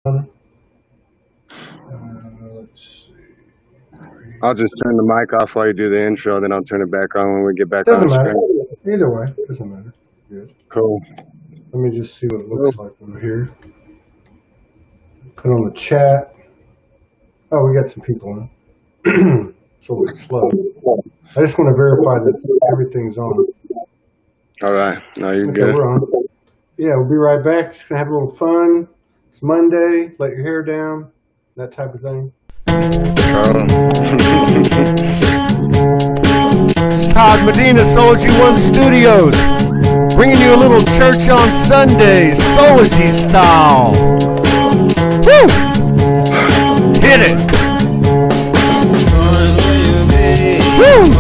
Let's see. I'll just turn the mic off while you do the intro, then I'll turn it back on when we get back on Doesn't the matter. screen. Either way, doesn't matter. Good. Cool. Let me just see what it looks like over here. Put on the chat. Oh, we got some people in. It's a little slow. I just want to verify that everything's on. All right. No, you're Okay, good. we're on. Yeah, we'll be right back. Just gonna have a little fun. It's Monday. Let your hair down. That type of thing. It's Todd Medina, Soulogy One Studios, bringing you a little church on Sundays, Soulogy style. Woo! Hit it! Woo!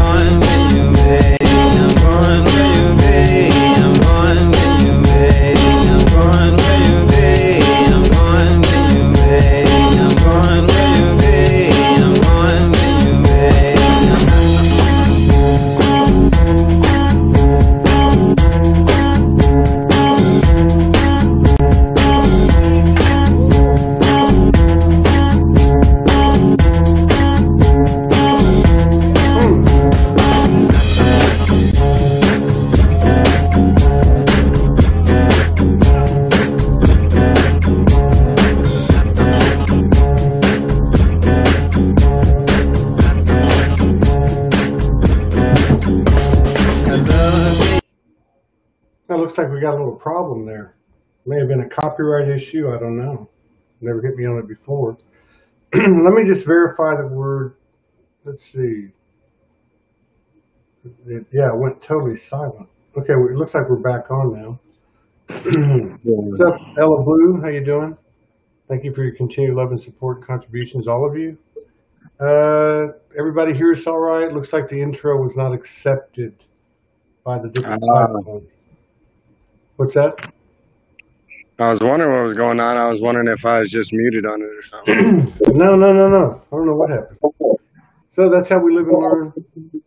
Looks like we got a little problem there. May have been a copyright issue. I don't know. Never hit me on it before. Let me just verify the word. Let's see. It went totally silent. Okay, it looks like we're back on now. What's up, Ella Blue? How you doing? Thank you for your continued love and support and contributions, all of you. Everybody here is all right. Looks like the intro was not accepted by the different platforms. What's that? I was wondering what was going on. I was wondering if I was just muted on it or something. No. I don't know what happened. So that's how we live and learn.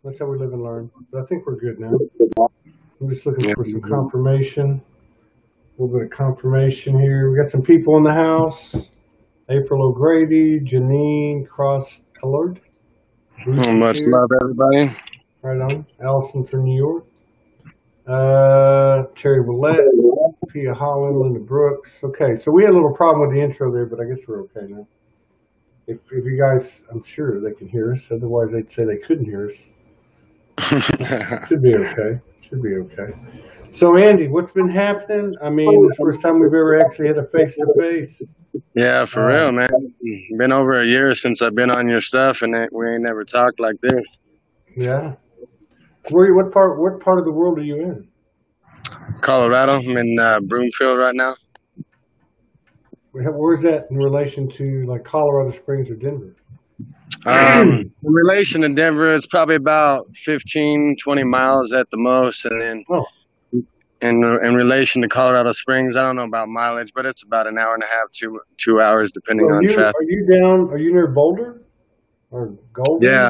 That's how we live and learn. But I think we're good now. I'm just looking for some confirmation. A little bit of confirmation here. We got some people in the house. April O'Grady, Janine Cross-Ellard. Much love, everybody. Right on. Allison from New York. Terry Willette, Pia Holland, Linda Brooks. Okay, so we had a little problem with the intro there, but I guess we're okay now. If you guys, I'm sure they can hear us. Otherwise, they'd say they couldn't hear us. Should be okay. Should be okay. So, Andy, what's been happening? I mean, this is the first time we've ever actually had a face-to-face. Yeah, for real, man. Been over a year since I've been on your stuff, and we ain't never talked like this. Yeah. What part of the world are you in? Colorado. I'm in Broomfield right now. Where's that in relation to like Colorado Springs or Denver? In relation to Denver, it's probably about 15, 20 miles at the most. And then in relation to Colorado Springs, I don't know about mileage, but it's about an hour and a half, 2 hours, depending on traffic. Are you near Boulder or Golden? Yeah.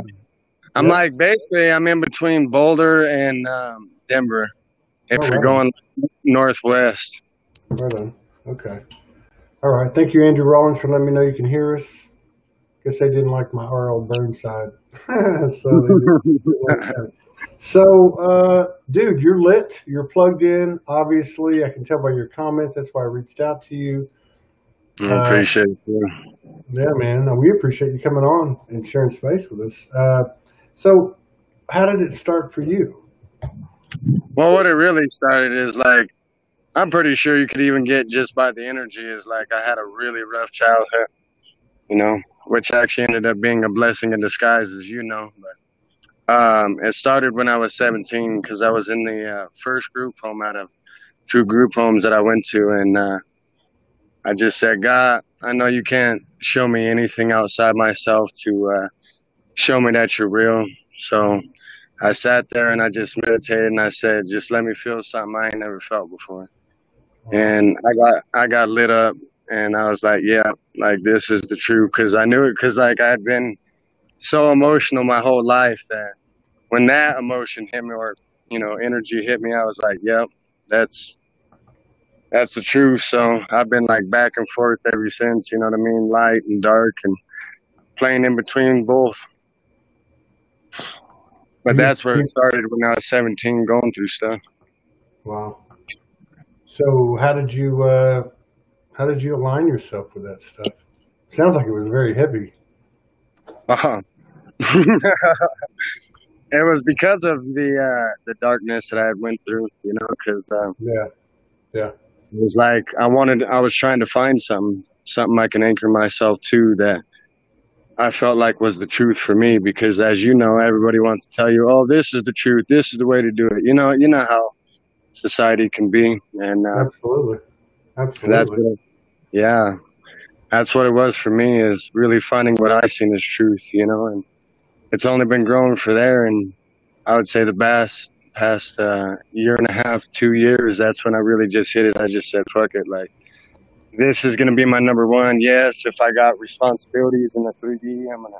I'm like, basically, I'm in between Boulder and Denver, if you're going northwest. Right on. Okay. All right. Thank you, Andrew Rollins, for letting me know you can hear us. Guess they didn't like my R.L. Burnside. So, dude, you're lit. You're plugged in. Obviously, I can tell by your comments. That's why I reached out to you. I appreciate it. Yeah, man. We appreciate you coming on and sharing space with us. So, how did it start for you? Well, what it really started is like, I'm pretty sure you could even get just by the energy is like I had a really rough childhood, you know, which actually ended up being a blessing in disguise, as you know. But it started when I was 17 because I was in the first group home out of 2 group homes that I went to. And I just said, God, I know you can't show me anything outside myself to show me that you're real. So I sat there and I just meditated and I said, just let me feel something I ain't never felt before. And I got lit up and I was like, yeah, like this is the truth. Cause I knew it. Cause like I'd been so emotional my whole life that when that emotion hit me or, you know, energy hit me, I was like, yep, that's That's the truth. So I've been like back and forth ever since, you know what I mean? Light and dark and playing in between both. But You, that's where it you, started when I was 17 going through stuff. wow. So how did you align yourself with that stuff? Sounds like it was very heavy. Uh-huh. It was because of the darkness that I went through, you know, because Yeah, yeah, it was like I was trying to find something I can anchor myself to that I felt like was the truth for me. Because as you know, everybody wants to tell you, "Oh, this is the truth. This is the way to do it." You know how society can be, and absolutely, that's absolutely. what, yeah, that's what it was for me. Is really finding what I seen as truth, you know, and it's only been growing for there, and I would say the past year and a half, 2 years, that's when I really just hit it. I just said, fuck it. Like, this is going to be my number one. Yes, if I got responsibilities in the 3D, I'm going to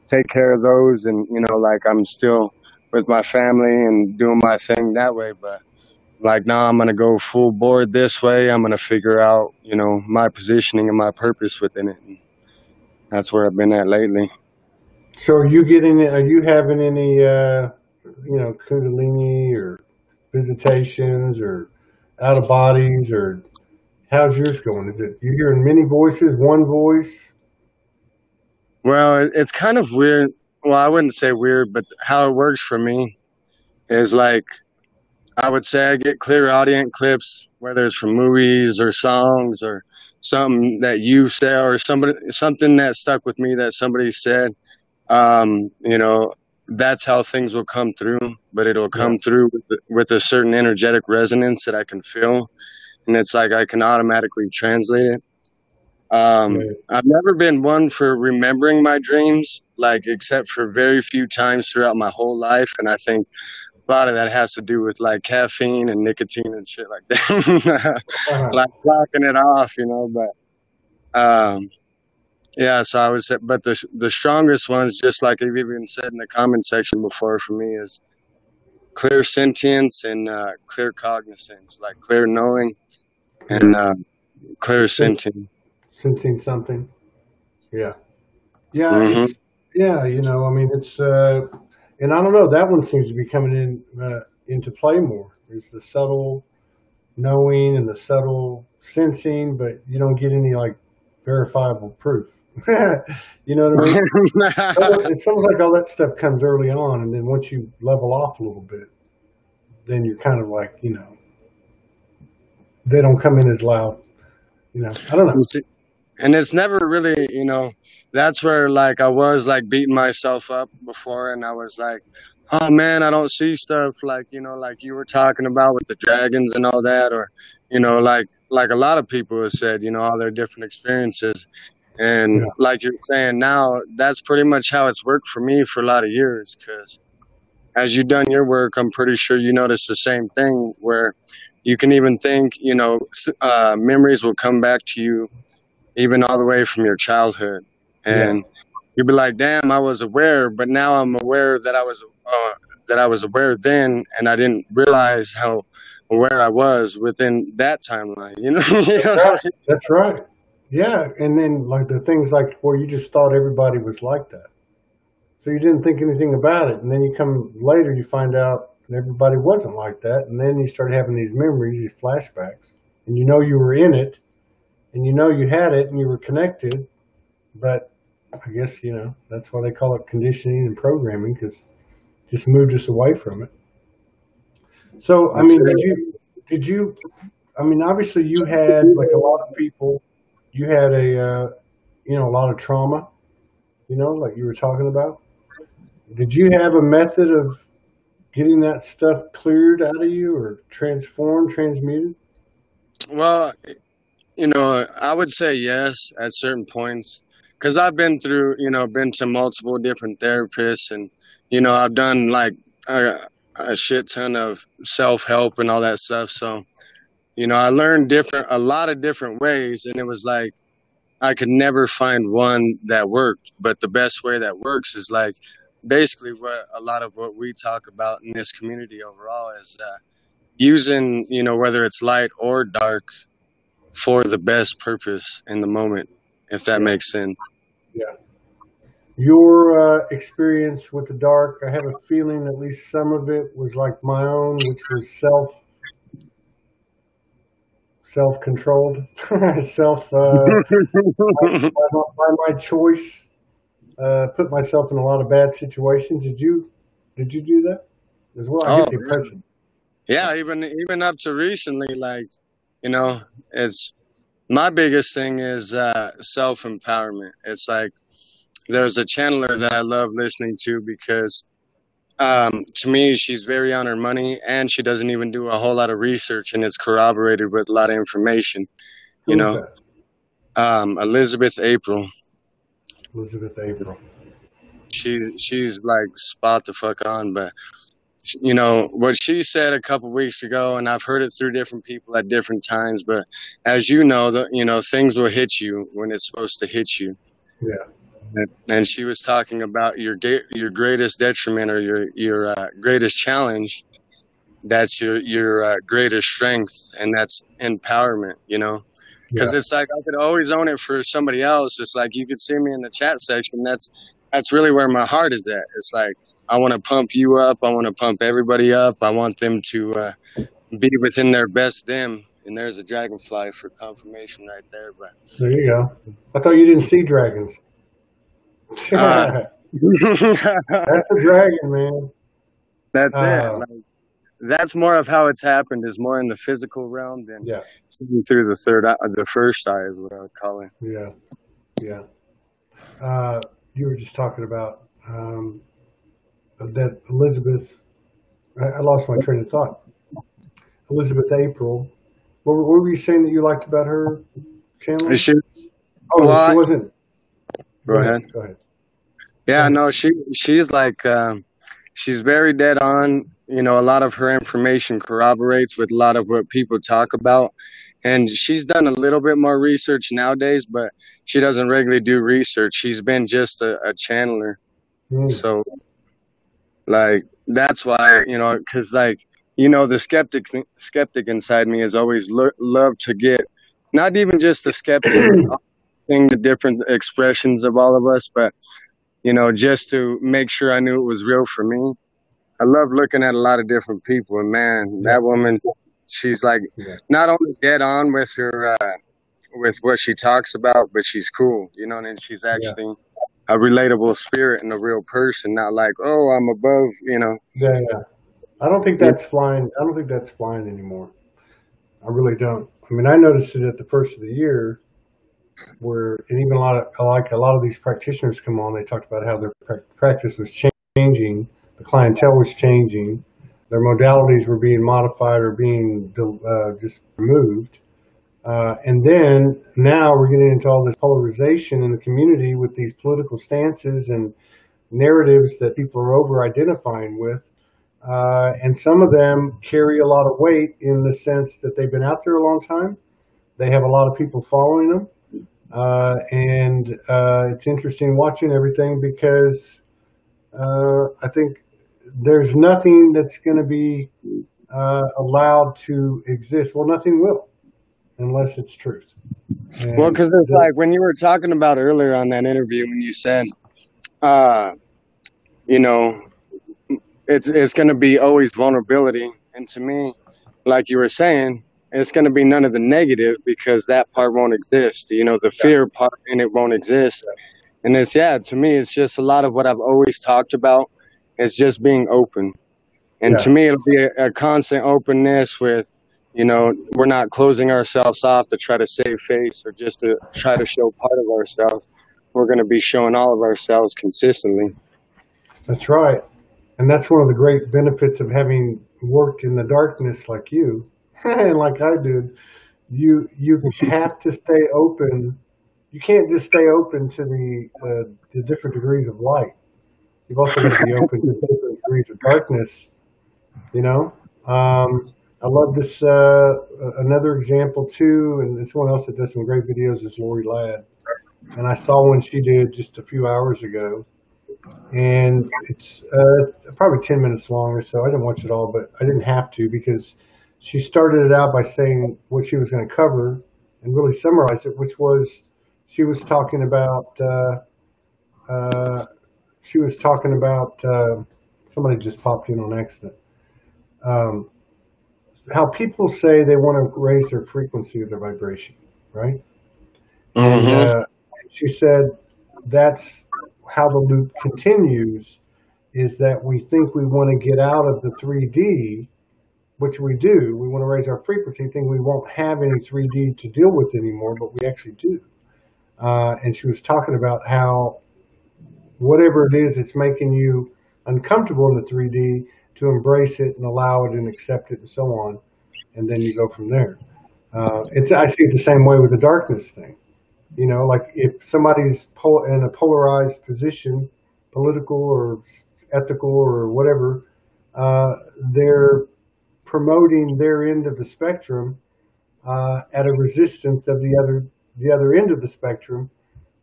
take care of those. And, you know, like I'm still with my family and doing my thing that way. But like now I'm going to go full board this way. I'm going to figure out, you know, my positioning and my purpose within it. And that's where I've been at lately. So are you getting? Are you having any Kundalini or visitations or out of bodies, or how's yours going? Is it you hearing many voices, one voice? Well, it's kind of weird. Well, I wouldn't say weird, but how it works for me is like I would say I get clear audio clips, whether it's from movies or songs or something that you say or something that stuck with me that somebody said. You know, that's how things will come through, but it'll Yeah, come through with a certain energetic resonance that I can feel, and it's like I can automatically translate it. yeah, I've never been one for remembering my dreams, like except for very few times throughout my whole life, and I think a lot of that has to do with like caffeine and nicotine and shit like that, uh-huh. like blocking it off, you know. But yeah, so I would say, but the strongest ones, just like I've even said in the comment section before, for me is clear sentience and clear cognizance, like clear knowing Yeah. and clear sentience. Sensing something. Yeah, yeah. Hmm. It's yeah. I mean, it's and I don't know. That one seems to be coming into play more. Is the subtle knowing and the subtle sensing, but you don't get any like verifiable proof. You know what I mean? It's almost like all that stuff comes early on, and then once you level off a little bit, then you're kind of like, they don't come in as loud. I don't know. And it's never really, you know, that's where like I was like beating myself up before, and I was like, oh man, I don't see stuff like, you know, like you were talking about with the dragons and all that, or you know, like a lot of people have said, you know, all their different experiences. And Yeah, like you're saying now, that's pretty much how it's worked for me for a lot of years. Because as you've done your work, I'm pretty sure you notice the same thing where you can even think, you know, memories will come back to you even all the way from your childhood. yeah, And you'd be like, damn, I was aware, but now I'm aware that I was aware then, and I didn't realize how aware I was within that timeline. You know, you that's know what right. I mean? That's right. Yeah, and then like the things like where you just thought everybody was like that, so you didn't think anything about it, and then you come later, you find out everybody wasn't like that, and then you start having these memories, these flashbacks, and you were in it, and you had it, and you were connected, but I guess that's why they call it conditioning and programming, because it just moved us away from it. So I That's mean, it. did you? I mean, obviously you had like a lot of people. You had a lot of trauma. Like you were talking about. Did you have a method of getting that stuff cleared out of you, or transformed, transmuted? Well, you know, I would say yes at certain points because I've been through, you know, been to multiple different therapists, and you know, I've done like a, a shit ton of self help and all that stuff. So, you know, I learned a lot of different ways, and it was like I could never find one that worked. But the best way that works is like basically what a lot of what we talk about in this community overall is using, you know, whether it's light or dark. for the best purpose in the moment, if that makes sense. Yeah. Your experience with the dark, I have a feeling at least some of it was like my own, which was self-controlled, self by my choice. Put myself in a lot of bad situations. Did you do that as well? I Oh, get the impression. yeah, even up to recently, like, you know, it's my biggest thing is self empowerment. It's like there's a channeler that I love listening to because to me she's very on her money and she doesn't even do a whole lot of research and it's corroborated with a lot of information. You Who's know, that? Elizabeth April. Elizabeth April. She's like spot the fuck on, but you know what she said a couple weeks ago, and I've heard it through different people at different times. But as you know, things will hit you when it's supposed to hit you. Yeah. And she was talking about your greatest detriment or your greatest challenge. That's your greatest strength, and that's empowerment. You know, because Yeah. it's like I could always own it for somebody else. It's like you could see me in the chat section. That's really where my heart is at. It's like I want to pump you up. I want to pump everybody up. I want them to be within their best them. And there's a dragonfly for confirmation right there. But There you go. I thought you didn't see dragons. That's a dragon, man. That's it. Like, that's more of how it's happened. Is more in the physical realm than seeing through the third eye, the first eye is what I would call it. Yeah, yeah. You were just talking about that Elizabeth. I lost my train of thought. Elizabeth April. What were you saying that you liked about her channel? She wasn't. Go ahead. Go ahead. Yeah, no, she's like she's very dead on. You know, a lot of her information corroborates with a lot of what people talk about. And she's done a little bit more research nowadays, but she doesn't regularly do research. She's been just a channeler. So, like, that's why, you know, because, like, you know, the skeptic inside me has always loved to get, not even just the skeptic, seeing the different expressions of all of us, but, you know, just to make sure I knew it was real for me. I love looking at a lot of different people, and man, that woman, she's like not only dead on with her, with what she talks about, but she's cool, you know, and she's actually a relatable spirit and a real person, not like, oh, I'm above, you know. Yeah. I don't think that's flying. I don't think that's flying anymore. I really don't. I mean, I noticed it at the first of the year, and even a lot of these practitioners come on. They talked about how their practice was changing. The clientele was changing. Their modalities were being modified or being just removed. And then now we're getting into all this polarization in the community with these political stances and narratives that people are over-identifying with. And some of them carry a lot of weight in the sense that they've been out there a long time. They have a lot of people following them. And it's interesting watching everything because I think there's nothing that's going to be allowed to exist. Well, nothing will, unless it's truth. And well, because it's like when you were talking about earlier on that interview when you said, you know, it's going to be always vulnerability. And to me, like you were saying, it's going to be none of the negative because that part won't exist. You know, the fear part in it won't exist. And it's, to me, it's just a lot of what I've always talked about. It's just being open. And to me, it'll be a constant openness with, you know, we're not closing ourselves off to try to save face or just to try to show part of ourselves. We're going to be showing all of ourselves consistently. That's right. And that's one of the great benefits of having worked in the darkness like you and like I did. You have to stay open. You can't just stay open to the different degrees of light. You've also got to be open to different degrees of darkness, you know? I love this, another example too, and someone else that does some great videos is Lori Ladd. And I saw one she did just a few hours ago. And it's probably 10 minutes long or so. I didn't watch it all, but I didn't have to because she started it out by saying what she was going to cover. and really summarize it, which was she was talking about somebody just popped in on accident. Um, how people say they want to raise their frequency or their vibration, right? And Mm-hmm. she said that's how the loop continues, is that we think we want to get out of the 3D, which we do. We want to raise our frequency, think we won't have any 3D to deal with anymore, but we actually do. And she was talking about how whatever it is that's making you uncomfortable in the 3D, to embrace it and allow it and accept it and so on, and then you go from there. I see it the same way with the darkness thing. You know, like if somebody's in a polarized position, political or ethical or whatever, they're promoting their end of the spectrum at a resistance of the other end of the spectrum,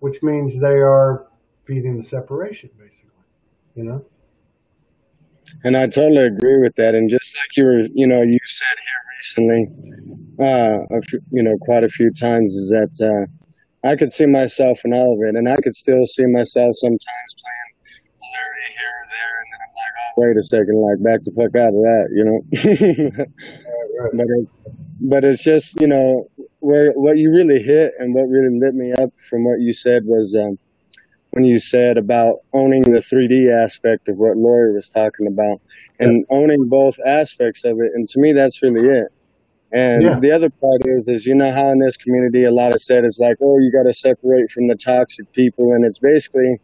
which means they are feeding the separation, basically. You know. And I totally agree with that. And just like you said here recently, quite a few times, is that I could see myself in all of it, and I could still see myself sometimes playing polarity here or there, and then I'm like, oh, wait a second, like back the fuck out of that, you know. But it's just where what you really hit and what really lit me up from what you said was when you said about owning the 3D aspect of what Lori was talking about, and owning both aspects of it. And to me, that's really it. And the other part is how in this community, a lot of said is like, oh, you got to separate from the toxic people. And it's basically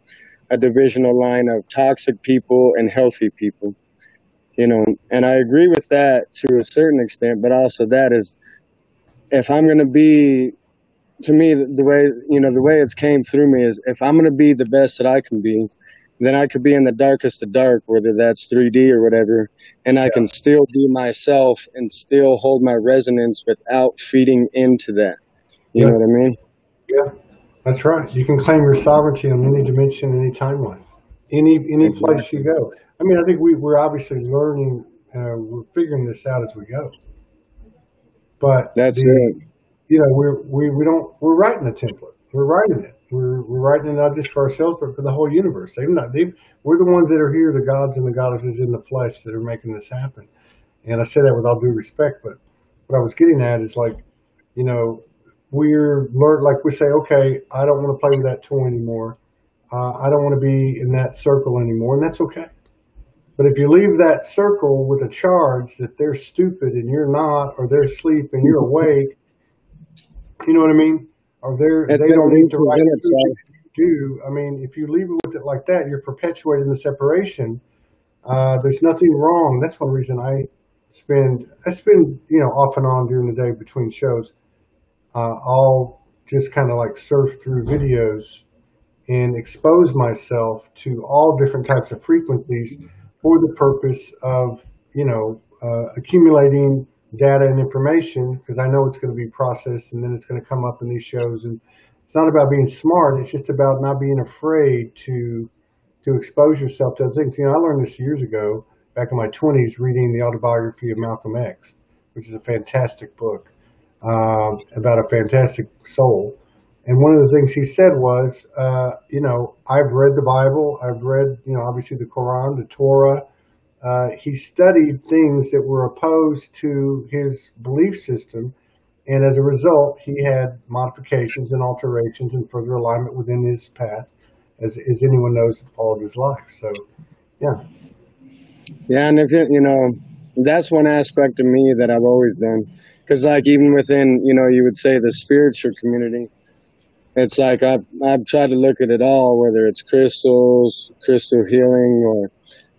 a divisional line of toxic people and healthy people, and I agree with that to a certain extent, but also that is, if I'm going to be, to me, the way it's came through me is, if I'm going to be the best that I can be, then I could be in the darkest of dark, whether that's 3D or whatever, and I can still be myself and still hold my resonance without feeding into that. You know what I mean? Yeah, that's right. You can claim your sovereignty on any dimension, any timeline, any place you go. I mean, I think we're obviously learning, we're figuring this out as we go. But that's it. We're writing the template. We're writing it. We're writing it not just for ourselves, but for the whole universe. We're the ones that are here, the gods and the goddesses in the flesh, that are making this happen. And I say that with all due respect, but what I was getting at is like, like we say, okay, I don't want to play with that toy anymore. I don't want to be in that circle anymore, and that's okay. But if you leave that circle with a charge that they're stupid and you're not, or they're asleep and you're awake, you know what I mean? Or they don't need to write it. Do. I mean, if you leave it with it like that, you're perpetuating the separation. There's nothing wrong. That's one reason I spend off and on during the day between shows. I'll just kind of like surf through videos and expose myself to all different types of frequencies for the purpose of, accumulating data and information, because I know it's going to be processed and then it's going to come up in these shows. And it's not about being smart. It's just about not being afraid to expose yourself to other things. I learned this years ago, back in my 20s, reading the autobiography of Malcolm X, which is a fantastic book about a fantastic soul. And one of the things he said was, I've read the Bible, I've read, obviously the Quran, the Torah. He studied things that were opposed to his belief system. And as a result, he had modifications and alterations and further alignment within his path, as anyone knows that followed his life. So, yeah. Yeah, and if that's one aspect of me that I've always done. Because like even within, you would say the spiritual community, it's like I've tried to look at it all, whether it's crystals, crystal healing, or,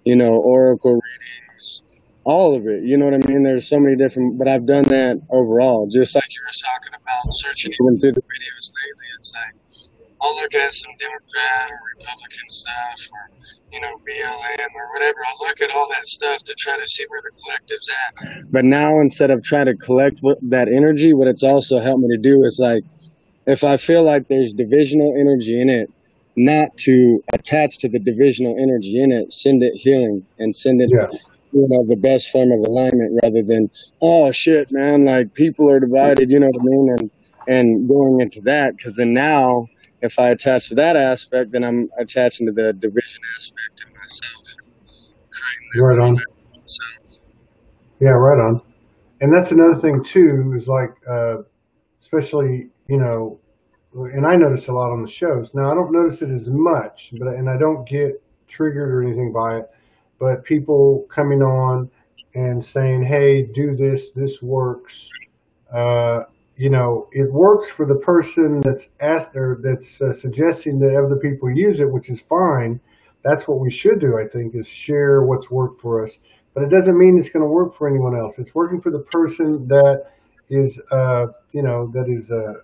oracle readings, all of it. You know what I mean? There's so many different, but I've done that overall. Just like you were talking about, searching even through the videos lately, it's like, I'll look at some Democrat or Republican stuff, or, BLM or whatever. I'll look at all that stuff to try to see where the collective's at. But now, instead of trying to collect that energy, what it's also helped me to do is like, if I feel like there's divisional energy in it, not to attach to the divisional energy in it, send it healing and send it, the best form of alignment, rather than, oh shit, man, like people are divided, you know what I mean? And and going into that, because then now if I attach to that aspect, then I'm attaching to the division aspect in myself, creating that Right little on. network itself. Yeah, right on. And that's another thing too, is like, especially, and I notice a lot on the shows. Now I don't notice it as much, and I don't get triggered or anything by it. But people coming on and saying, "Hey, do this. This works." Uh, it works for the person that's asked or that's suggesting that other people use it, which is fine. That's what we should do, I think, is share what's worked for us. But it doesn't mean it's going to work for anyone else. It's working for the person that is,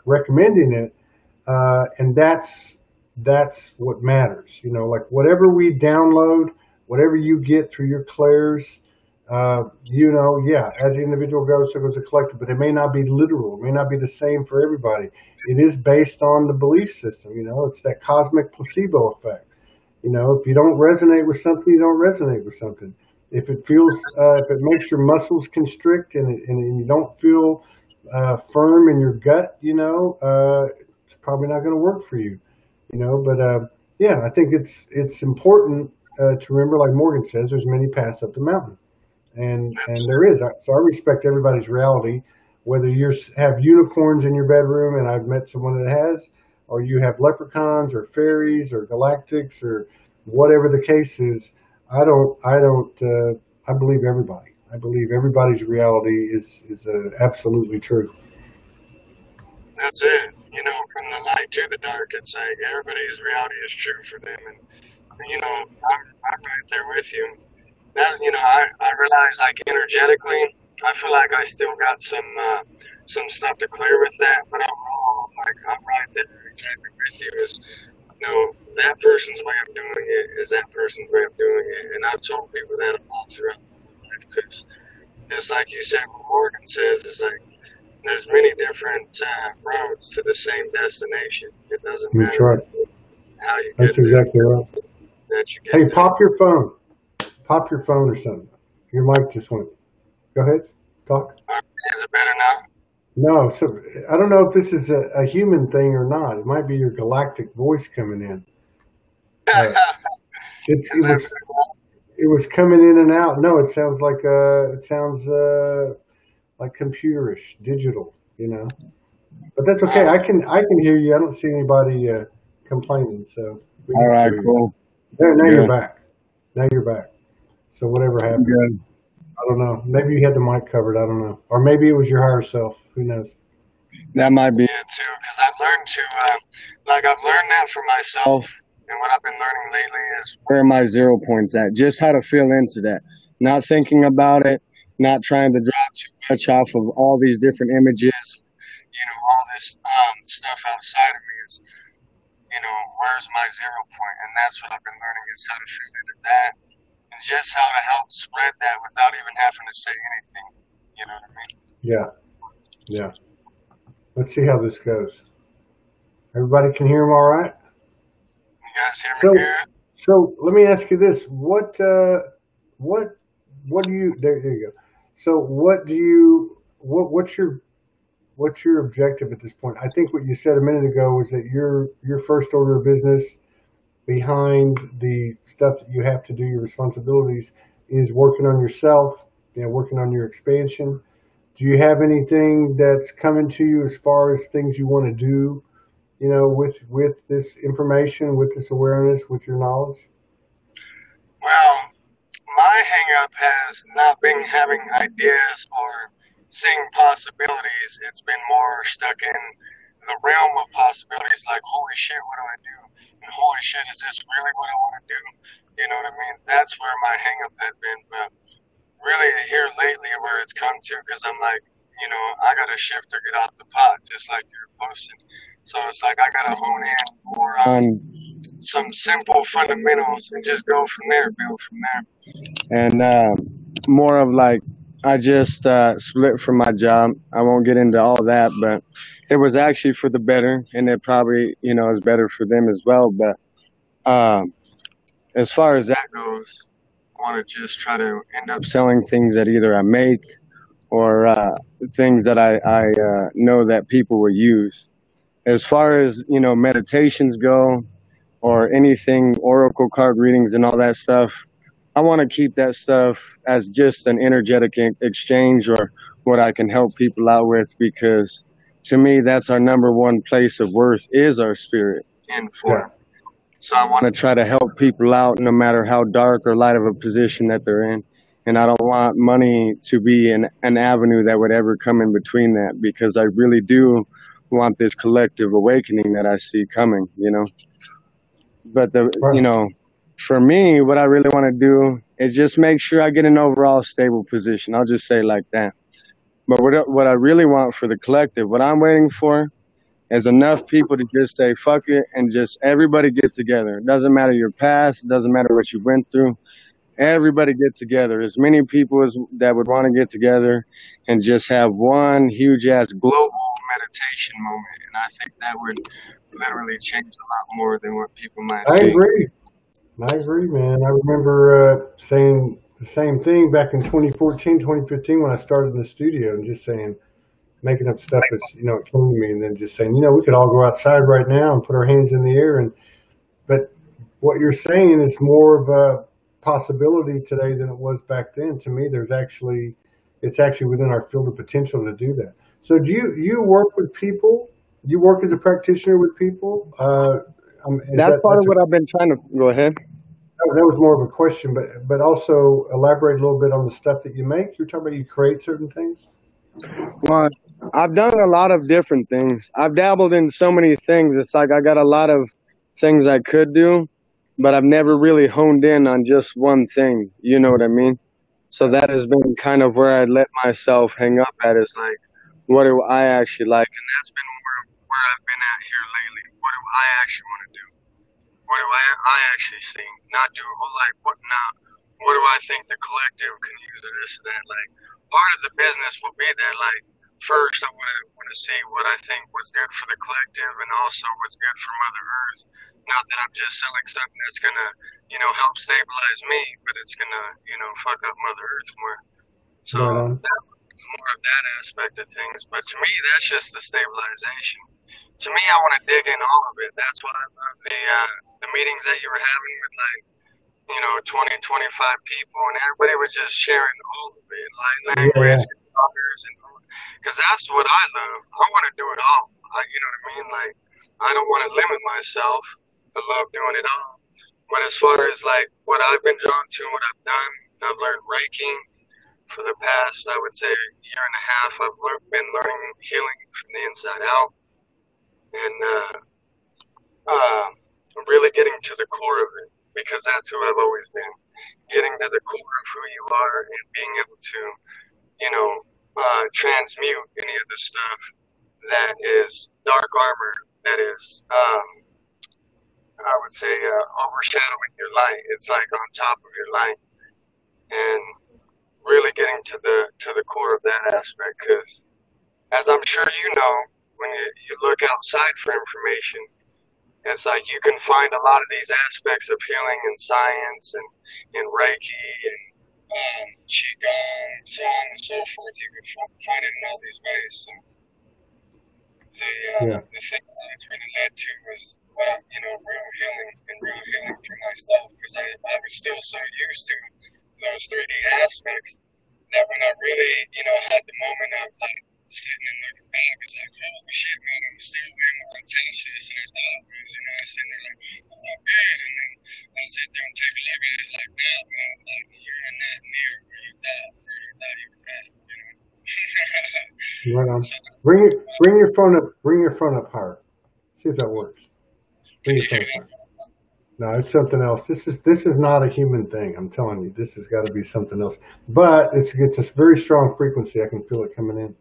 recommending it, and that's what matters. Like whatever we download, whatever you get through your clairs, yeah, as the individual goes, so goes the collective, but it may not be literal. It may not be the same for everybody. It is based on the belief system. It's that cosmic placebo effect. If you don't resonate with something, you don't resonate with something. If it makes your muscles constrict and you don't feel firm in your gut, it's probably not going to work for you. But yeah, I think it's important to remember, like Morgan says, there's many paths up the mountain. And there is. So I respect everybody's reality, whether you have unicorns in your bedroom, and I've met someone that has, or you have leprechauns or fairies or galactics or whatever the case is. I believe everybody. I believe everybody's reality is absolutely true. That's it. From the light to the dark, it's like everybody's reality is true for them, and I'm right there with you. That I realize, like, energetically, I feel like I still got some stuff to clear with that, but overall, I'm right there exactly with you. That person's way of doing it is that person's way of doing it, and I've told people that a lot throughout my whole life, because just like you said, what Morgan says is like there's many different roads to the same destination. It doesn't That's matter right. how you get That's exactly right. that you get Hey, there. pop your phone. Pop your phone or something. Your mic just went. Go ahead. Talk. Is it better now? No, so I don't know if this is a human thing or not. It might be your galactic voice coming in. It was coming in and out. No, it sounds like computerish, digital. But that's okay. I can hear you. I don't see anybody complaining. So we All can right, still hear you. cool. Now you're Good. back. Now you're back. So whatever happened, Good. I don't know. Maybe you had the mic covered. I don't know. Or maybe it was your higher self. Who knows? That might be it too, because I've learned to, I've learned that for myself, and what I've been learning lately is where my 0 points at, just how to feel into that, not thinking about it, not trying to draw too much off of all these different images, all this stuff outside of me is, where's my 0 point, and that's what I've been learning is how to feel into that, and just how to help spread that without even having to say anything. You know what I mean? Yeah. Yeah. Let's see how this goes. Everybody can hear him all right? You guys hear me good? So let me ask you this: what do you? There you go. So what's your objective at this point? I think what you said a minute ago was that your first order of business behind the stuff that you have to do, your responsibilities, is working on yourself, working on your expansion. Do you have anything that's coming to you as far as things you want to do, with this information, with this awareness, with your knowledge? Well, my hang-up has not been having ideas or seeing possibilities. It's been more stuck in the realm of possibilities, like, holy shit, what do I do? And holy shit, is this really what I want to do? You know what I mean? That's where my hang-up had been. But really here lately where it's come to, because I'm like, I got to shift or get off the pot, just like you're posting. So it's like I got to hone in more on some simple fundamentals and just go from there, build from there. And more of like, I just split from my job. I won't get into all that, but it was actually for the better, and it probably, is better for them as well. But as far as that goes, I want to just try to end up selling things that either I make or things that I know that people will use. As far as, meditations go, or anything, oracle card readings and all that stuff, I want to keep that stuff as just an energetic exchange, or what I can help people out with, because to me, that's our number one place of worth, is our spirit in Yeah. form. So I want to try to help people out no matter how dark or light of a position that they're in. And I don't want money to be an avenue that would ever come in between that, because I really do want this collective awakening that I see coming. But Right. for me, what I really want to do is just make sure I get an overall stable position. I'll just say it like that. But what I really want for the collective, what I'm waiting for, is enough people to just say fuck it and just everybody get together. It doesn't matter your past, it doesn't matter what you went through. Everybody get together. As many people as that would want to get together and just have one huge ass global meditation moment. And I think that would literally change a lot more than what people might I see. agree. I agree, man. I remember saying the same thing back in 2014, 2015 when I started in the studio, and just saying, making up stuff that's, it came to me, and then just saying, we could all go outside right now and put our hands in the air. But what you're saying is more of a possibility today than it was back then. To me, it's actually within our field of potential to do that. So do you work with people? You work as a practitioner with people? That's part of what I've been trying to go ahead. That was more of a question, but also elaborate a little bit on the stuff that you make. You're talking about you create certain things. Well, I've done a lot of different things. I've dabbled in so many things. It's like I got a lot of things I could do, but I've never really honed in on just one thing. You know what I mean? So that has been kind of where I let myself hang up at, is like, what do I actually like? And that's been where I've been at here lately. What do I actually want to do? What do I actually see? Not do, what do I think the collective can use of this or that? Like, part of the business will be that, like, first I want to see what I think was good for the collective, and also what's good for Mother Earth. Not that I'm just selling something that's gonna, help stabilize me, but it's gonna, fuck up Mother Earth more. So that's more of that aspect of things. But to me, that's just the stabilization. To me, I want to dig in all of it. That's why I love the meetings that you were having with, like, 20, 25 people, and everybody was just sharing all of it, like language, colors, and all. Because that's what I love. I want to do it all. You know what I mean? Like, I don't want to limit myself. I love doing it all. But as far as, like, what I've been drawn to, what I've done, I've learned Reiki for the past, I would say, year and a half. I've been learning healing from the inside out, and really getting to the core of it, because that's who I've always been. Getting to the core of who you are, and being able to, transmute any of the stuff that is dark armor, that is, I would say, overshadowing your light. It's like on top of your light, and really getting to the core of that aspect. Because, as I'm sure you know, when you look outside for information, it's like you can find a lot of these aspects of healing in science and in Reiki and Qigong, so on and so forth. You can find it in all these ways. So the thing that it's really led to was real healing for myself, because I was still so used to those 3D aspects that when I really, had the moment of, like, sitting and looking back, it's like, holy shit, man, I'm still way more intense, and I thought I was, I was sitting there like, oh, good, and then I sit there and take a look at it, it's like, nah, man, like, you're in that near where you thought you were at, Right on. Bring your phone up. Bring your phone up higher. See if that works. Bring your phone up higher. No, it's something else. This is not a human thing. I'm telling you, this has got to be something else. But it's a very strong frequency. I can feel it coming in.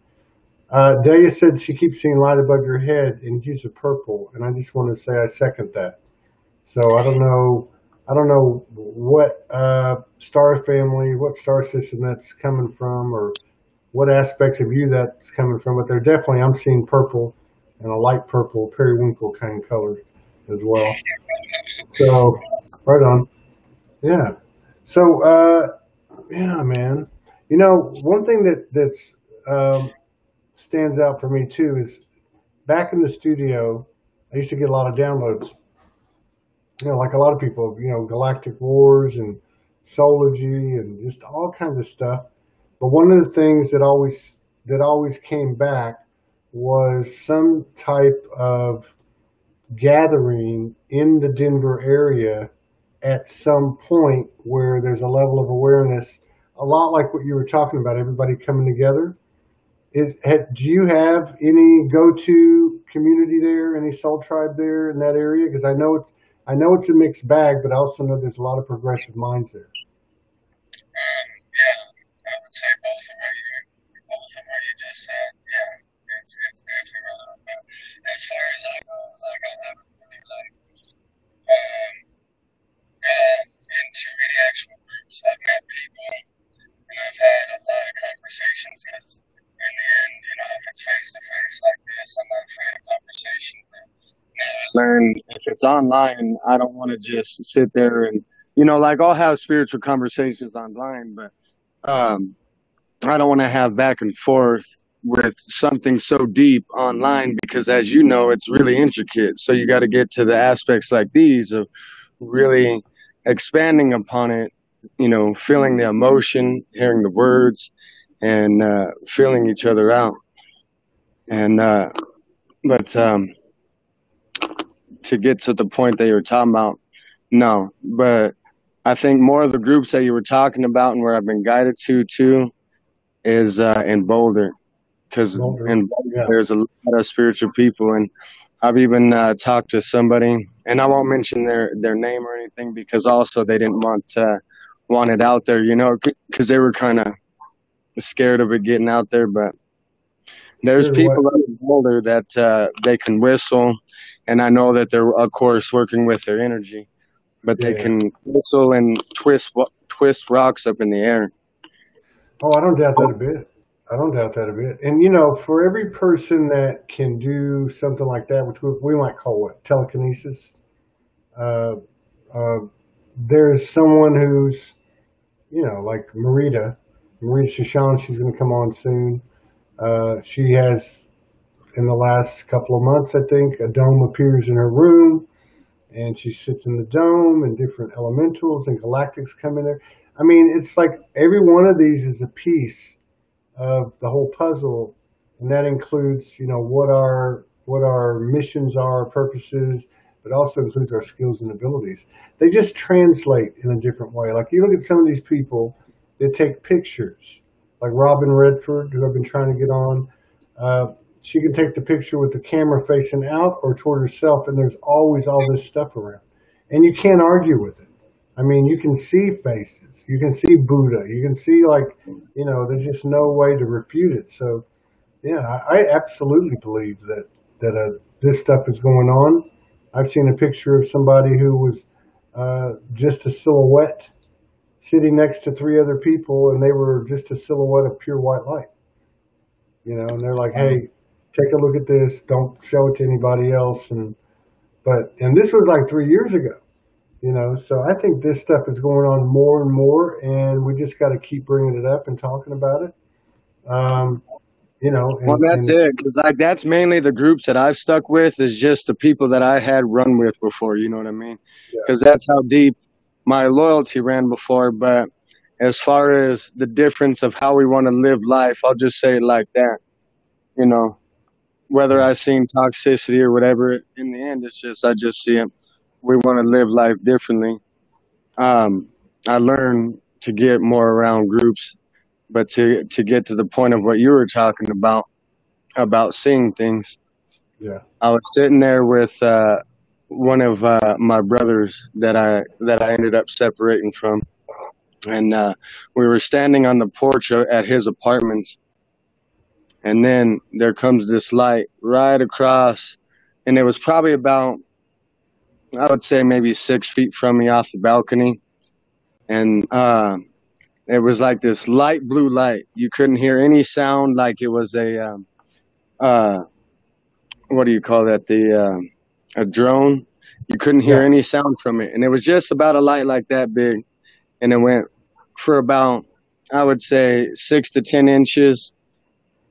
Delia said she keeps seeing light above your head in hues of purple, and I just want to say I second that. So I don't know what star family, what star system that's coming from, or what aspects of you that's coming from, but they're definitely, I'm seeing purple, and a light purple, periwinkle kind of color as well. So right on. Yeah. So yeah, man. You know, one thing that's stands out for me too is back in the studio, I used to get a lot of downloads. You know, like a lot of people, you know, Galactic Wars and Soulology and just all kinds of stuff. But one of the things that always came back was some type of gathering in the Denver area at some point where there's a level of awareness, a lot like what you were talking about, everybody coming together. Do you have any go-to community there, any soul tribe there in that area? Because I know it's a mixed bag, but I also know there's a lot of progressive minds there. Yeah, I would say both of what you just said. Yeah, it's definitely relevant. But as far as I go, like I haven't really um gone into any actual groups. I've met people and I've had a lot of conversations because in the end, if it's face to face like this, I'm not afraid of conversation. But now I learn if it's online, I don't want to just sit there and like I'll have spiritual conversations online, but um, I don't want to have back and forth with something so deep online because, as you know, it's really intricate. So you got to get to the aspects like these of really expanding upon it, feeling the emotion, hearing the words, and feeling each other out. And but to get to the point that you were talking about, no. But I think more of the groups that you were talking about and where I've been guided to too is in Boulder, because Mulder, in Boulder yeah, there's a lot of spiritual people, and I've even talked to somebody, and I won't mention their name or anything because also they didn't want it out there, because they were kind of scared of it getting out there. But there's scared of what? people out in Boulder that they can whistle, and I know that they're of course working with their energy, but they Yeah. can whistle and twist rocks up in the air. Oh, I don't doubt that a bit. I don't doubt that a bit. And for every person that can do something like that, which we might call what telekinesis, uh, uh, there's someone who's like Marita Shashan. She's going to come on soon. She has in the last couple of months, I think, a dome appears in her room, and she sits in the dome, and different elementals and galactics come in there. I mean, it's like every one of these is a piece of the whole puzzle, and that includes, what our missions are, purposes, but also includes our skills and abilities. They just translate in a different way. Like you look at some of these people that take pictures, like Robin Redford, who I've been trying to get on. Uh, she can take the picture with the camera facing out or toward herself, and there's always all this stuff around, and you can't argue with it. I mean, you can see faces, you can see Buddha, you can see there's just no way to refute it. So yeah, I absolutely believe that this stuff is going on. I've seen a picture of somebody who was just a silhouette sitting next to three other people, and they were just a silhouette of pure white light. And they're like, "Hey, take a look at this. Don't show it to anybody else." And this was like 3 years ago. So I think this stuff is going on more and more, and we just got to keep bringing it up and talking about it. Um, Well, that's and it, because like that's mainly the groups that I've stuck with is just the people that I had run with before. You know what I mean? yeah, Because that's how deep my loyalty ran before. But as far as the difference of how we want to live life, I'll just say it like that. You know, whether yeah, I seen toxicity or whatever, in the end, it's just I just see it. We want to live life differently. Um, I learned to get more around groups, but to get to the point of what you were talking about seeing things. yeah. I was sitting there with one of my brothers that I ended up separating from, and we were standing on the porch at his apartment, and then there comes this light right across, and it was probably about, I would say, maybe 6 feet from me off the balcony, and it was like this light blue light. You couldn't hear any sound, like it was uh, what do you call that? A drone. You couldn't hear Yeah. any sound from it, and it was just about a light like that big, and it went for about I would say 6 to 10 inches.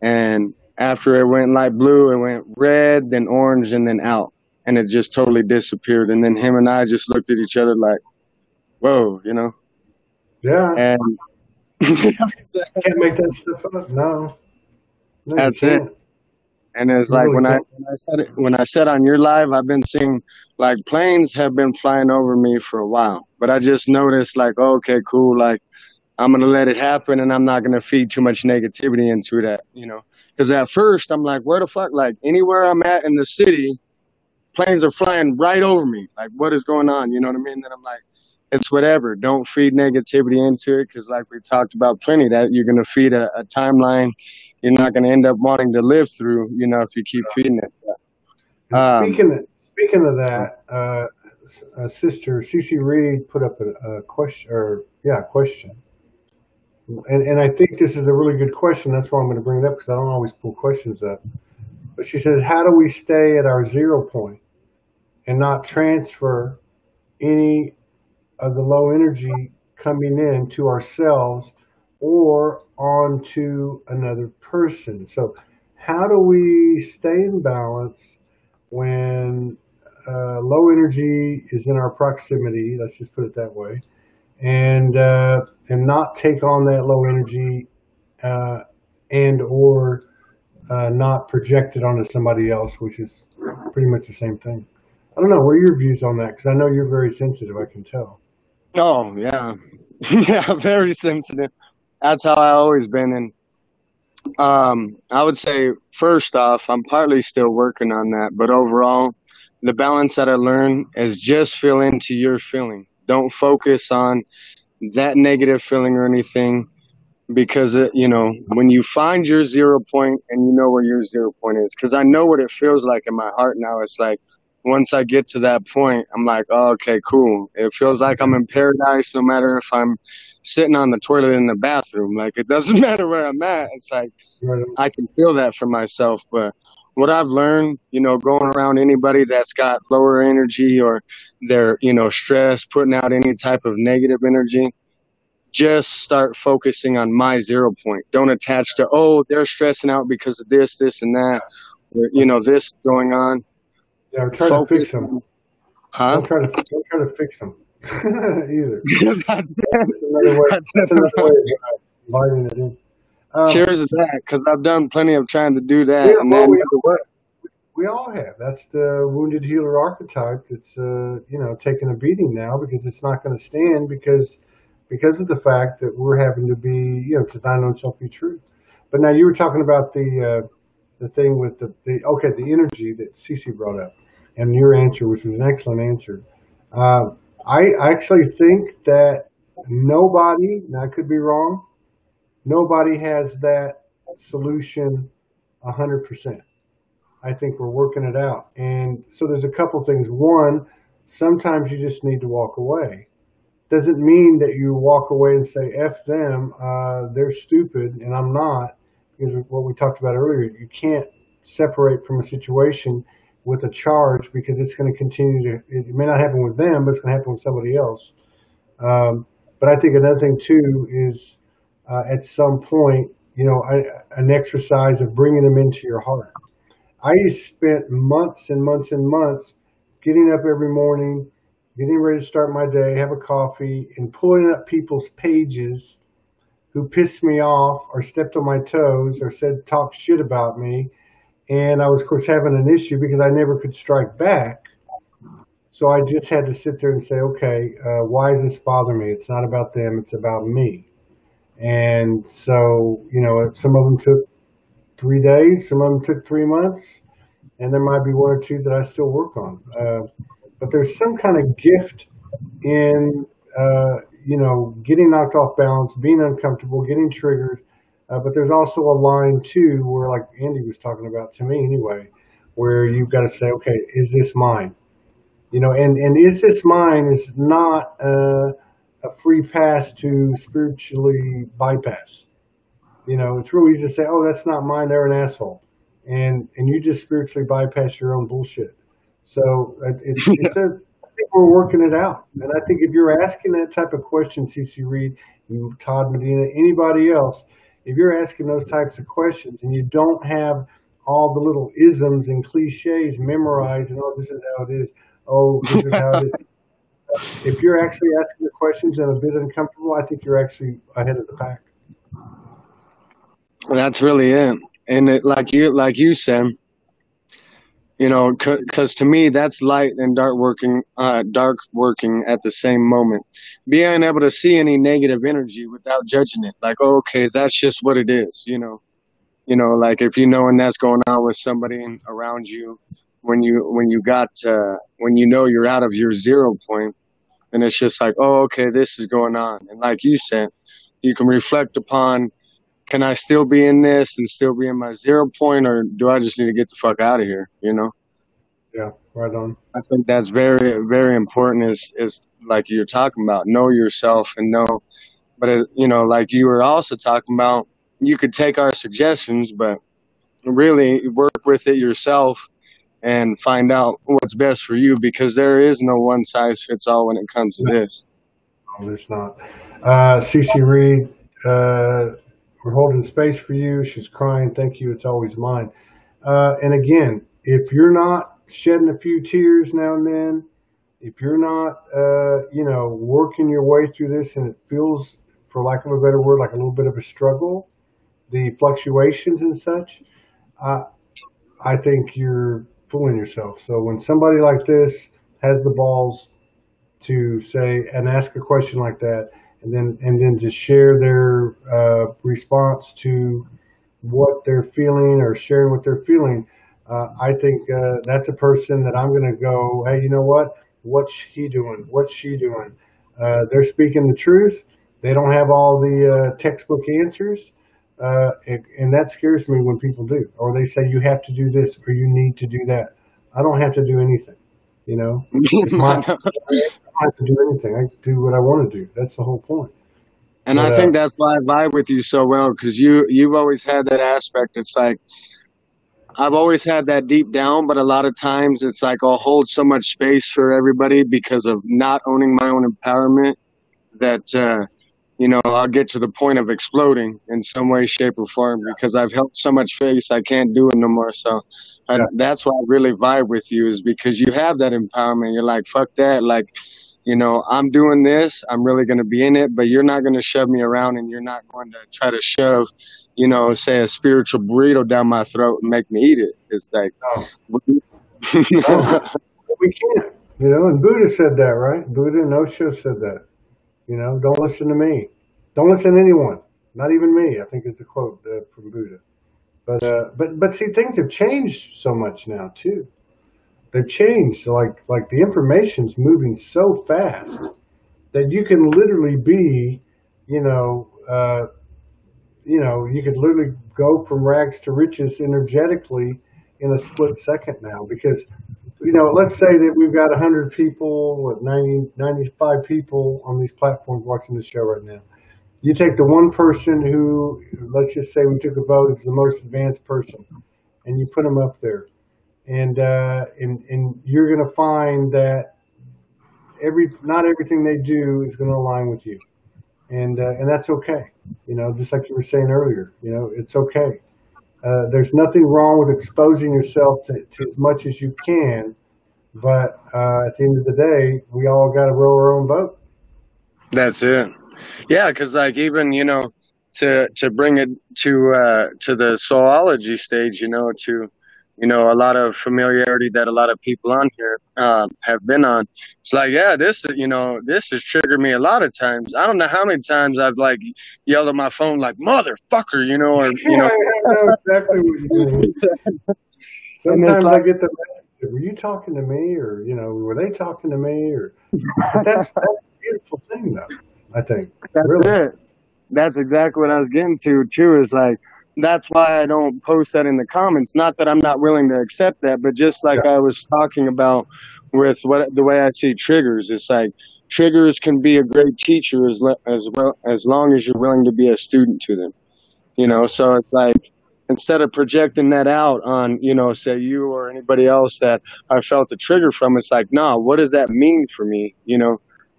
And after it went light blue, it went red, then orange, and then out. And it just totally disappeared. And then him and I just looked at each other like, whoa, you know? Yeah. And Can't make that stuff up. No, that's you it. can't. And it's You like really when I said on your live, I've been seeing like planes have been flying over me for a while. But I just noticed like, oh, okay, cool, like I'm gonna let it happen and I'm not gonna feed too much negativity into that, you know. Because at first I'm like, where the fuck, like anywhere I'm at in the city, planes are flying right over me. Like, what is going on? You know what I mean? Then I'm like, it's whatever. Don't feed negativity into it because, like we talked about plenty, that you're going to feed a timeline you're not going to end up wanting to live through, you know, if you keep feeding it. And Um, speaking of that, Sister Cece Reed put up a question, question. And I think this is a really good question. That's why I'm going to bring it up because I don't always pull questions up. But she says, how do we stay at our 0 point and not transfer any of the low energy coming in to ourselves or onto another person? So, how do we stay in balance when low energy is in our proximity? Let's just put it that way, and not take on that low energy uh, and or not project it onto somebody else, which is pretty much the same thing. I don't know. What are your views on that? Because I know you're very sensitive. I can tell. oh, yeah. Yeah, very sensitive. That's how I always been. And I would say, first off, I'm partly still working on that. But overall, the balance that I learned is just feel into your feeling. Don't focus on that negative feeling or anything because you know when you find your 0 point and you know where your 0 point is, because I know what it feels like in my heart now. It's like once I get to that point, I'm like, oh, okay, cool. It feels like I'm in paradise no matter if I'm sitting on the toilet in the bathroom. Like it doesn't matter where I'm at. It's like Right. I can feel that for myself. But what I've learned, you know, going around anybody that's got lower energy or they're, you know, stressed, putting out any type of negative energy, just start focusing on my 0 point. Don't attach to, oh, they're stressing out because of this, and that, or, you know, this going on. Yeah, try to Focus fix them. on, huh? Don't try to fix them either. That's That's it. just another way. That's That's another way it. of inviting it in. Cheers to that, because I've done plenty of trying to do Yeah, that, and well, that never worked. we all have. That's the wounded healer archetype. That's taking a beating now because it's not going to stand because of the fact that we're having to be to thine own self be true. But now you were talking about the thing with the energy that Cece brought up, and your answer, which was an excellent answer. I actually think that nobody, now I could be wrong, nobody has that solution 100%. I think we're working it out. And so there's a couple things. One, sometimes you just need to walk away. Doesn't mean that you walk away and say, F them, they're stupid, and I'm not. Because of what we talked about earlier, you can't separate from a situation with a charge because it's going to continue to, it may not happen with them, but it's going to happen with somebody else. But I think another thing too is at some point, an exercise of bringing them into your heart. I spent months and months and months getting up every morning, getting ready to start my day, have a coffee, and pulling up people's pages who pissed me off or stepped on my toes or said talk shit about me. And I was, of course, having an issue because I never could strike back. So I just had to sit there and say, okay, why does this bother me? It's not about them, it's about me. And so, some of them took 3 days, some of them took 3 months, and there might be one or two that I still work on. But there's some kind of gift in, getting knocked off balance, being uncomfortable, getting triggered. But there's also a line too, where like Andy was talking about to me anyway, where you've got to say, okay, is this mine? And is this mine is not a free pass to spiritually bypass. It's real easy to say, "Oh, that's not mine. They're an asshole," and you just spiritually bypass your own bullshit. So it's think we're working it out. And I think if you're asking that type of question, CC Reed, you, Todd Medina, anybody else, if you're asking those types of questions and you don't have all the little isms and cliches memorized and, oh, this is how it is, oh, this is how it is. If you're actually asking the questions and a bit uncomfortable, I think you're actually ahead of the pack. That's really it. And like you said, you know, because to me that's light and dark working at the same moment. Being able to see any negative energy without judging it, like, oh, okay, that's just what it is. You know, like if you know and that's going on with somebody around you, when you know you're out of your 0 point, and it's just like, oh, okay, this is going on. And like you said, you can reflect upon, can I still be in this and still be in my 0 point, or do I just need to get the fuck out of here? You know? Yeah, right on. I think that's very, very important. Is like you're talking about, know yourself and know. But you know, like you were also talking about, you could take our suggestions, but really work with it yourself and find out what's best for you, because there is no one size fits all when it comes to this. No, there's not. CC Reed, we're holding space for you. She's crying. Thank you. It's always mine. And again, if you're not shedding a few tears now and then, if you're not, working your way through this and it feels, for lack of a better word, like a little bit of a struggle, the fluctuations and such, I think you're fooling yourself. So when somebody like this has the balls to say and ask a question like that, and then to share their response to what they're feeling or sharing what they're feeling, I think that's a person that I'm going to go, hey, you know what? What's he doing? What's she doing? They're speaking the truth. They don't have all the textbook answers. And that scares me when people do, or they say you have to do this or you need to do that. I don't have to do anything. You know, I don't have to do anything. I do what I want to do. That's the whole point. And I think that's why I vibe with you so well, because you've always had that aspect. It's like, I've always had that deep down, but a lot of times it's like I'll hold so much space for everybody because of not owning my own empowerment that, I'll get to the point of exploding in some way, shape, or form because I've held so much face, I can't do it no more. So that's why I really vibe with you, is because you have that empowerment. You're like, fuck that. Like, I'm doing this. I'm really going to be in it, but you're not going to shove me around, and you're not going to try to shove, say a spiritual burrito down my throat and make me eat it. It's like, no, we can't, and Buddha said that, right? Buddha and Osho said that, don't listen to me. Don't listen to anyone, not even me, I think is the quote from Buddha. But see, things have changed so much now too. They've changed. Like the information's moving so fast that you can literally be, you could literally go from rags to riches energetically in a split second now. Because, let's say that we've got 100 people, 95 people on these platforms watching the show right now. You take the one person who, let's just say we took a vote, is the most advanced person, and you put them up there. And you're going to find that not everything they do is going to align with you, and that's okay. Just like you were saying earlier, it's okay. There's nothing wrong with exposing yourself to as much as you can, but at the end of the day, we all got to row our own boat. That's it. Yeah, because like even to bring it to the soulology stage, a lot of familiarity that a lot of people on here have been on. It's like, yeah, this has triggered me a lot of times. I don't know how many times I've like yelled at my phone like motherfucker, or I know exactly what you mean. Sometimes I get the message, were you talking to me, or were they talking to me, or but that's a beautiful thing though, I think. That's really it. That's exactly what I was getting to too, is like, that's why I don't post that in the comments. Not that I'm not willing to accept that, but just like I was talking about with the way I see triggers, it's like triggers can be a great teacher as long as you're willing to be a student to them. So it's like, instead of projecting that out on, say you or anybody else that I felt the trigger from, it's like, nah, what does that mean for me?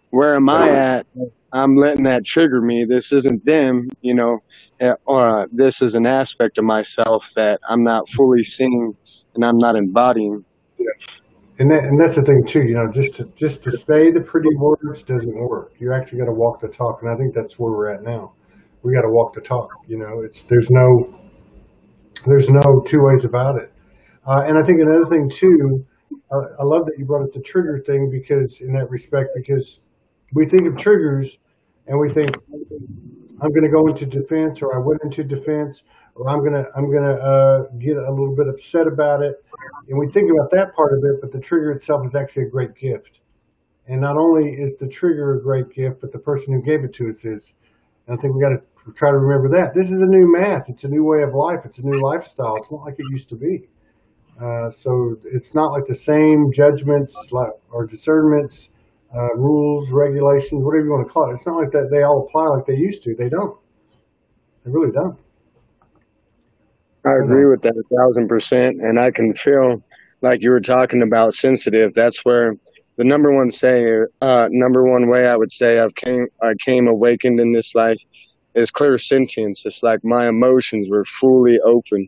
Where am I at? I'm letting that trigger me. This isn't them, this is an aspect of myself that I'm not fully seeing and I'm not embodying. And that's the thing too. Just to say the pretty words doesn't work. You actually got to walk the talk, and I think that's where we're at now. We got to walk the talk. There's no two ways about it. And I think another thing too, I love that you brought up the trigger thing, because in that respect, because we think of triggers and we think, I'm going to go into defense, or I went into defense, or I'm gonna get a little bit upset about it, and we think about that part of it. But the trigger itself is actually a great gift, and not only is the trigger a great gift, but the person who gave it to us is. And I think we got to try to remember that this is a new math. It's a new way of life. It's a new lifestyle. It's not like it used to be. So it's not like the same judgments or discernments, rules, regulations, whatever you want to call it. It's not like that they all apply like they used to. They don't. They really don't. I agree with that 1,000%. And I can feel like you were talking about sensitive. That's where the number one way I would say I came awakened in this life is clear sentience. It's like my emotions were fully open.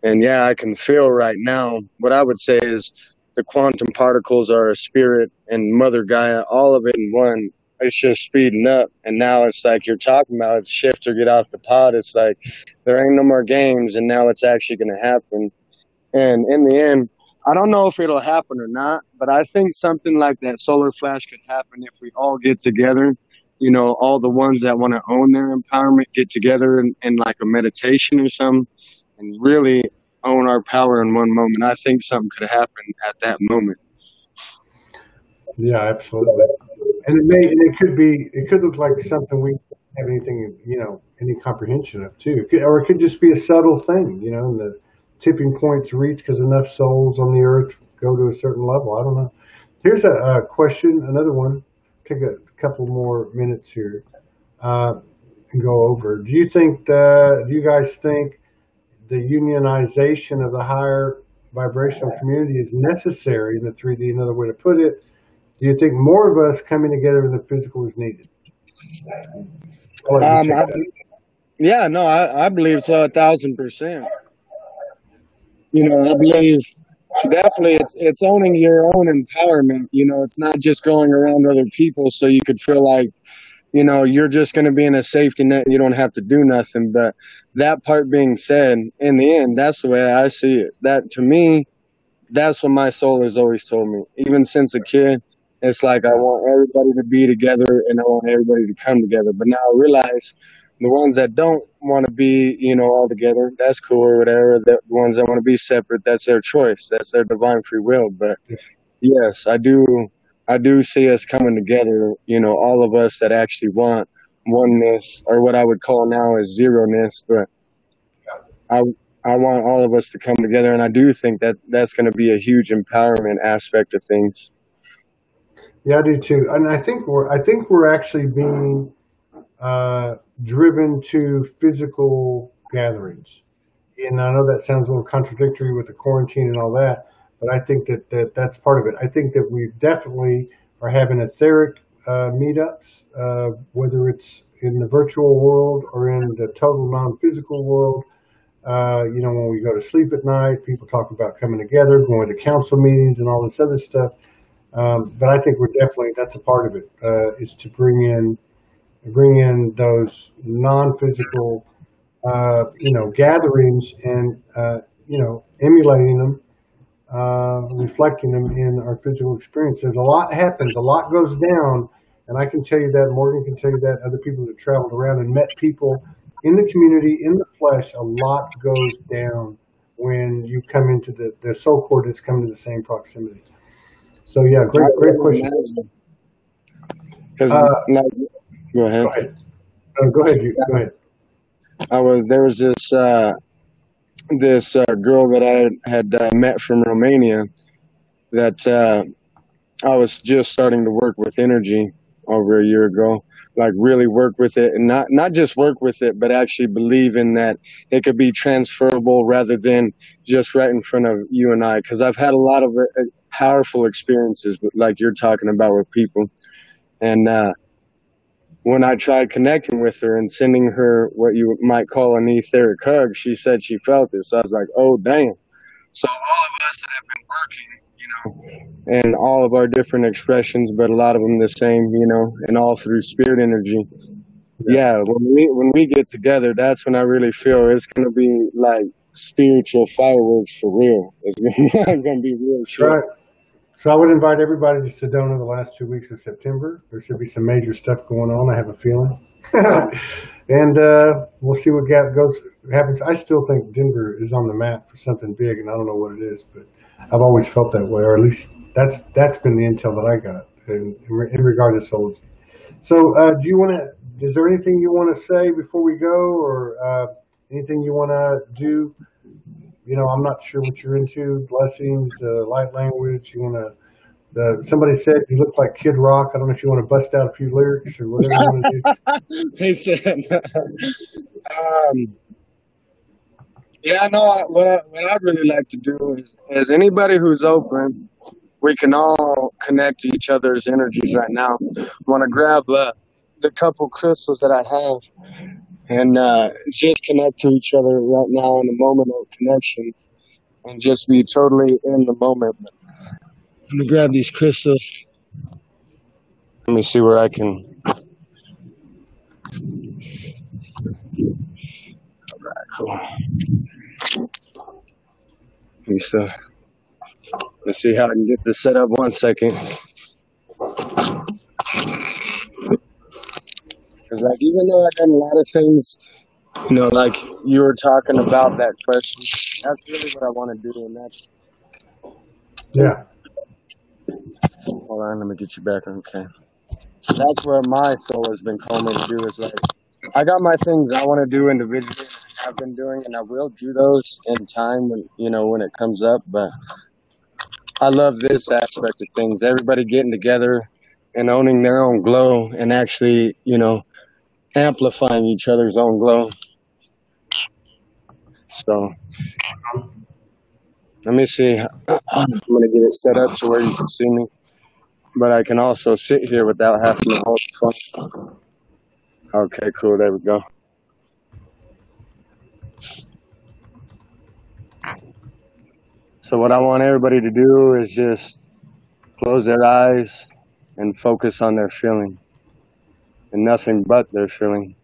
And yeah, I can feel right now. What I would say is the quantum particles are a spirit and Mother Gaia, all of it in one. It's just speeding up. And now it's like you're talking about it, shift or get off the pod. It's like there ain't no more games, and now it's actually going to happen. And in the end, I don't know if it'll happen or not, but I think something like that solar flash could happen if we all get together. All the ones that want to own their empowerment get together in like a meditation or something and really own our power in one moment. I think something could happen at that moment. Yeah, absolutely. And it could look like something we don't have anything, any comprehension of too. Or it could just be a subtle thing, and the tipping point's reached because enough souls on the earth go to a certain level. I don't know. Here's a question, another one. Take a couple more minutes here and go over. Do you guys think the unionization of the higher vibrational community is necessary in the 3D? Another way to put it, do you think more of us coming together in the physical is needed? I believe so 1,000%. I believe definitely it's owning your own empowerment. It's not just going around other people so you could feel like, you're just going to be in a safety net. You don't have to do nothing. But that part being said, in the end, that's the way I see it. That to me, that's what my soul has always told me. Even since a kid, it's like I want everybody to be together and I want everybody to come together. But now I realize the ones that don't want to be, all together, that's cool or whatever. The ones that want to be separate, that's their choice. That's their divine free will. But yes, I do see us coming together, all of us that actually want oneness, or what I would call now is zero-ness. But I want all of us to come together, and I do think that that's going to be a huge empowerment aspect of things. Yeah, I do too, and I think we're actually being driven to physical gatherings. And I know that sounds a little contradictory with the quarantine and all that, but I think that's part of it. I think that we definitely are having etheric meetups, whether it's in the virtual world or in the total non-physical world. When we go to sleep at night, people talk about coming together, going to council meetings and all this other stuff. But I think that's a part of it, is to bring in those non-physical, gatherings and, emulating them, reflecting them in our physical experiences. A lot happens, a lot goes down, and I can tell you that, Morgan can tell you that, other people that traveled around and met people in the community, in the flesh, a lot goes down when you come into the soul coordinates come to the same proximity. So yeah, great question. Go ahead. Go ahead. Go ahead. There was this girl that I had met from Romania that I was just starting to work with energy, over a year ago. Like really work with it, and not just work with it, but actually believe in that it could be transferable rather than just right in front of you and I. Because I've had a lot of powerful experiences, like you're talking about with people, and when I tried connecting with her and sending her what you might call an etheric hug, she said she felt it. So I was like, oh, damn. So all of us that have been working, and all of our different expressions, but a lot of them the same, and all through spirit energy. Yeah, when we get together, that's when I really feel it's going to be like spiritual fireworks for real. It's going to be real That's shit. right. So I would invite everybody to Sedona the last 2 weeks of September. There should be some major stuff going on, I have a feeling. And we'll see what happens. I still think Denver is on the map for something big, and I don't know what it is, but I've always felt that way, or at least that's been the intel that I got in regard to souls. So is there anything you want to say before we go, or anything you want to do? I'm not sure what you're into. Blessings, light language. You want to? Somebody said you look like Kid Rock. I don't know if you want to bust out a few lyrics or whatever you want to do. He said, yeah, no, what I'd really like to do is anybody who's open, we can all connect to each other's energies right now. I want to grab the couple crystals that I have and just connect to each other right now in a moment of connection and just be totally in the moment. Let me grab these crystals. Let me see where I can. All right, cool. Let's see how I can get this set up. 1 second. Because even though I've done a lot of things, like you were talking about that question, that's really what I want to do, and that's. Yeah. Hold on, let me get you back. Okay. That's where my soul has been calling me to do is like, I got my things I want to do individually, I've been doing, and I will do those in time when it comes up. But I love this aspect of things. Everybody getting together and owning their own glow and actually, amplifying each other's own glow. So let me see. I'm going to get it set up to where you can see me. But I can also sit here without having to hold the phone. Okay, cool. There we go. So what I want everybody to do is just close their eyes and focus on their feeling and nothing but their feeling.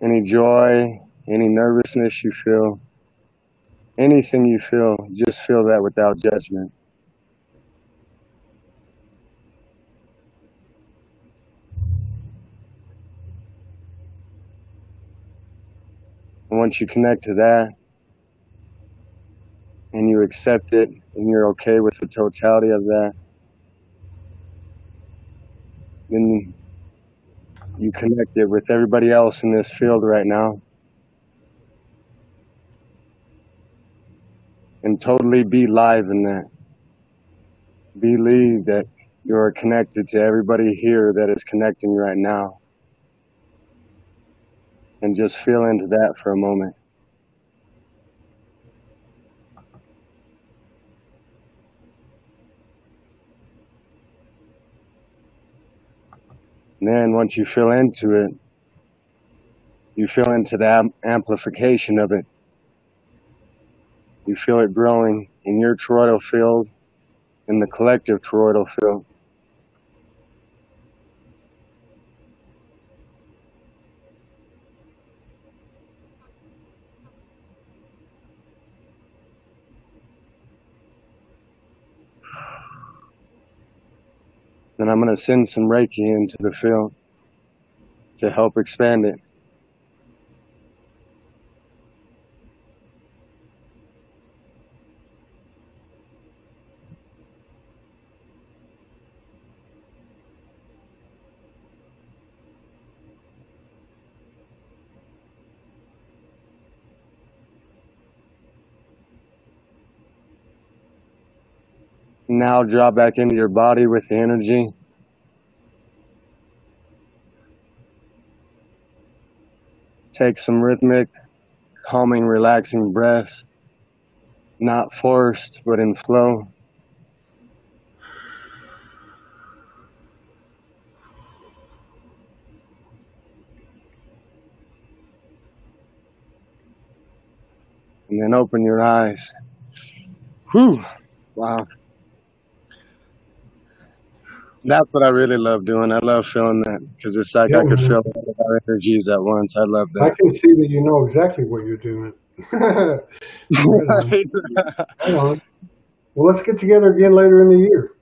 Any joy, any nervousness you feel, anything you feel, just feel that without judgment. And once you connect to that and you accept it and you're okay with the totality of that, then you connect it with everybody else in this field right now and totally be live in that. Believe that you are connected to everybody here that is connecting right now. And just feel into that for a moment. And then once you feel into it, you feel into the amplification of it. You feel it growing in your toroidal field, in the collective toroidal field. Then I'm going to send some Reiki into the field to help expand it. Now drop back into your body with the energy. Take some rhythmic, calming, relaxing breaths. Not forced, but in flow. And then open your eyes. Whew. Wow. That's what I really love doing. I love feeling that because it's like I could feel all of our energies at once. I love that. I can see that you know exactly what you're doing. Right on. Well, let's get together again later in the year.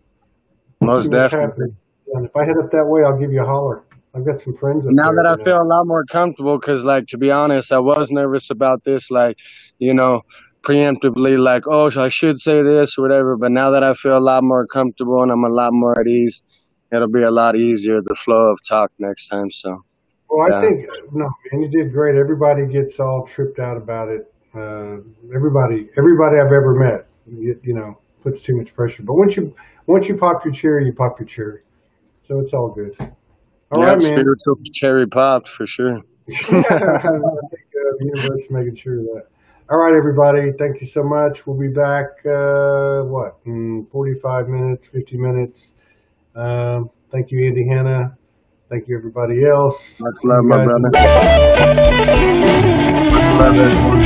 Most definitely. And if I head up that way, I'll give you a holler. I've got some friends up now there. That I feel a lot more comfortable, because, like, to be honest, I was nervous about this, like, you know, preemptively, like, oh, I should say this or whatever. But now that I feel a lot more comfortable and I'm a lot more at ease, it'll be a lot easier, the flow of talk next time. So, well, I think, no, man, you did great. Everybody gets all tripped out about it. Everybody I've ever met, you know, puts too much pressure. But once you pop your cherry, you pop your cherry. So it's all good. All right, man. Spiritual cherry popped for sure. I think the universe is making sure of that. All right, everybody. Thank you so much. We'll be back, in 45 minutes, 50 minutes. Thank you, Andy Hanna. Thank you, everybody else. Much love, my brother. Much love, everyone.